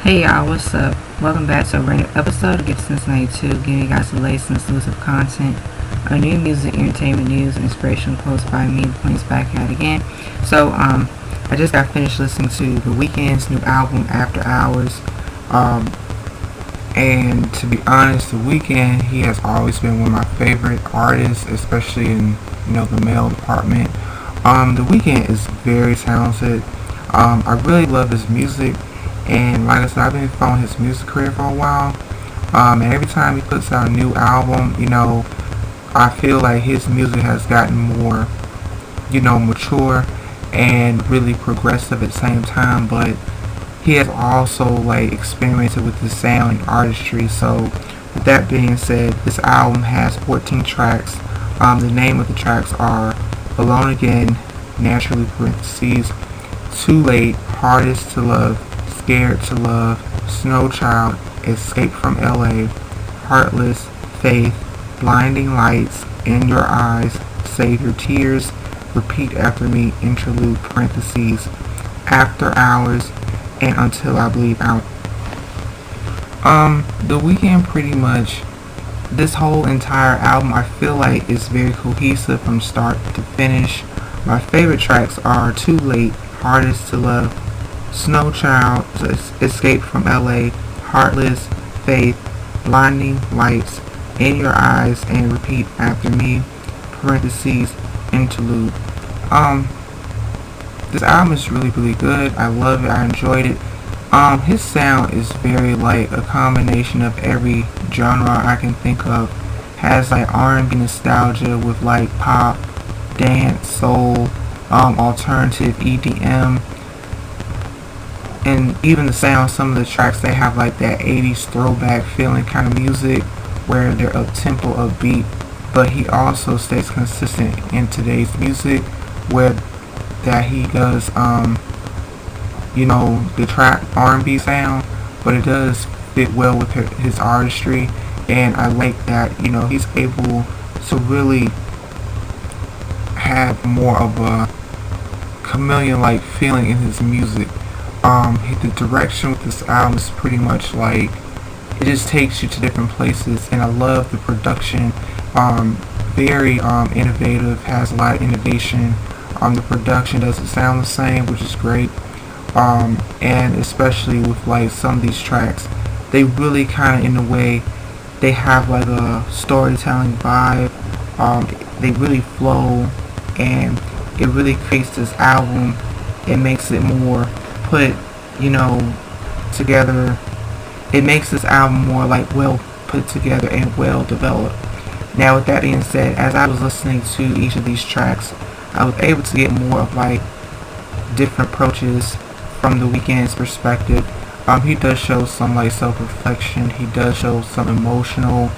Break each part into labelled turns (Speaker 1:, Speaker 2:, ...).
Speaker 1: Hey y'all, what's up? Welcome back to a brand new episode of Get Since 92, giving you guys the latest and exclusive content on new music, entertainment news, and inspirational quotes by me, the Queen's back at it again. I just got finished listening to The Weeknd's new album, After Hours. And to be honest, The Weeknd, he has always been one of my favorite artists, especially in, the male department. The Weeknd is very talented. I really love his music. And like I said, I've been following his music career for a while. And every time he puts out a new album, I feel like his music has gotten more, mature and really progressive at the same time. But he has also experimented with the sound and artistry. So with that being said, this album has 14 tracks. The name of the tracks are Alone Again, Naturally parentheses, Too Late, Hardest to Love, Scared to Love, Snow Child, Escape from LA, Heartless, Faith, Blinding Lights, In Your Eyes, Save Your Tears, Repeat After Me, Interlude, parentheses, After Hours, and Until I Bleed Out. The Weeknd pretty much, this whole entire album I feel like is very cohesive from start to finish. My favorite tracks are Too Late, Hardest to Love, Snow Child, Escape from LA, Heartless, Faith, Blinding Lights, In Your Eyes, and Repeat After Me, parentheses, Interlude. This album is really, really good. I love it. I enjoyed it. His sound is very a combination of every genre I can think of. Has R&B nostalgia with pop, dance, soul, alternative, EDM. And even the sound, some of the tracks, they have that 80s throwback feeling kind of music where they're up-tempo, upbeat, but he also stays consistent in today's music where that he does, the trap R&B sound, but it does fit well with his artistry, and I like that, he's able to really have more of a chameleon-like feeling in his music. The direction with this album is pretty much it just takes you to different places, and I love the production. Very innovative, has a lot of innovation. The production doesn't sound the same, which is great. And especially with some of these tracks, they really kind of, in a way, they have a storytelling vibe. They really flow, and it really creates this album. It makes it more put together. It makes this album more well put together and well developed. Now with that being said, as I was listening to each of these tracks, I was able to get more of different approaches from The Weeknd's perspective. He does show some self-reflection. He does show some emotional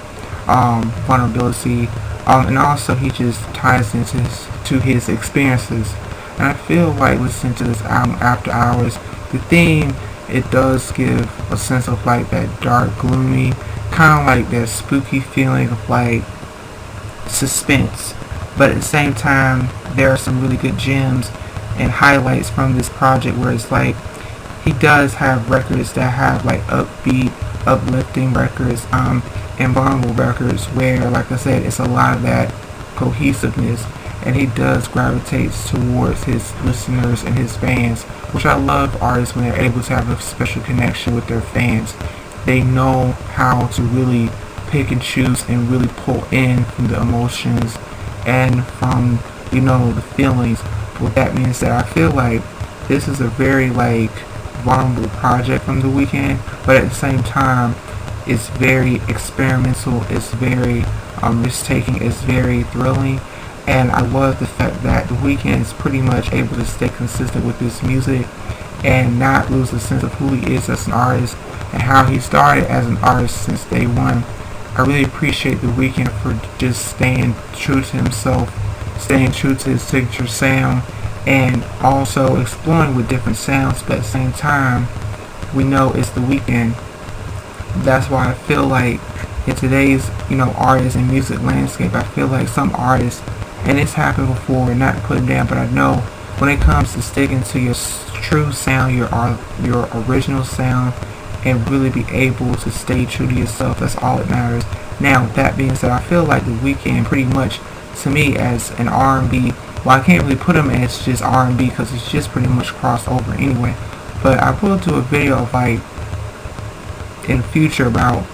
Speaker 1: vulnerability, and also he just ties into his experiences. And I feel listening to this album, After Hours, the theme, it does give a sense of that dark, gloomy, kind of that spooky feeling of suspense. But at the same time, there are some really good gems and highlights from this project where it's he does have records that have upbeat, uplifting records, and vulnerable records where, like I said, it's a lot of that cohesiveness. And he does gravitate towards his listeners and his fans, which I love artists when they're able to have a special connection with their fans. They know how to really pick and choose and really pull in from the emotions and from, the feelings. With that being said, I feel this is a very vulnerable project from The Weeknd, but at the same time, it's very experimental, it's very risk-taking, it's very thrilling. And I love the fact that The Weeknd is pretty much able to stay consistent with his music and not lose the sense of who he is as an artist and how he started as an artist since day one. I really appreciate The Weeknd for just staying true to himself, staying true to his signature sound, and also exploring with different sounds, but at the same time, we know it's The Weeknd. That's why I feel in today's, artist and music landscape, I feel some artists, and it's happened before, not to put it down, but I know when it comes to sticking to your true sound, your original sound, and really be able to stay true to yourself. That's all that matters. Now, with that being said, I feel like The Weeknd pretty much, to me, as an R&B, well, I can't really put him as just R&B because it's just pretty much crossed over anyway. But I will do a video of like in the future about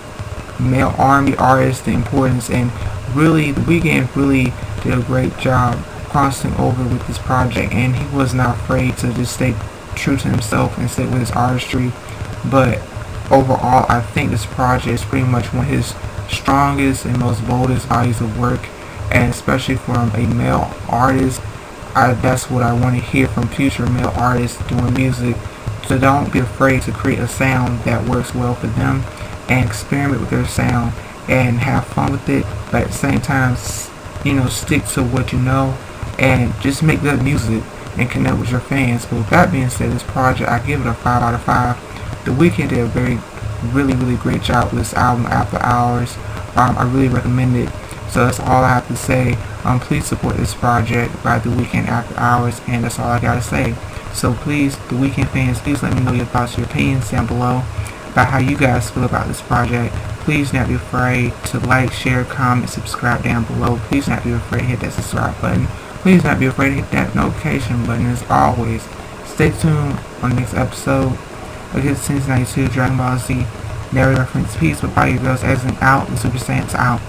Speaker 1: male R&B artists, the importance, and really The Weeknd really did a great job crossing over with this project, and he was not afraid to just stay true to himself and stick with his artistry. But overall, I think this project is pretty much one of his strongest and most boldest bodies of work, and especially from a male artist, that's what I want to hear from future male artists doing music. So don't be afraid to create a sound that works well for them and experiment with their sound and have fun with it, but at the same time, stick to what you know and just make good music and connect with your fans. But with that being said, this project, I give it a 5 out of 5. The Weeknd did a really great job with this album, After Hours. I really recommend it. So that's all I have to say. Please support this project by The Weeknd, After Hours, and that's all I gotta say. So please, The Weeknd fans, please let me know your thoughts, your opinions down below about how you guys feel about this project. Please do not be afraid to like, share, comment, subscribe down below. Please do not be afraid to hit that subscribe button. Please do not be afraid to hit that notification button. As always, stay tuned on the next episode of his 1992 Dragon Ball Z narrative reference piece. But by your girls, as an out, and Super Saiyans out.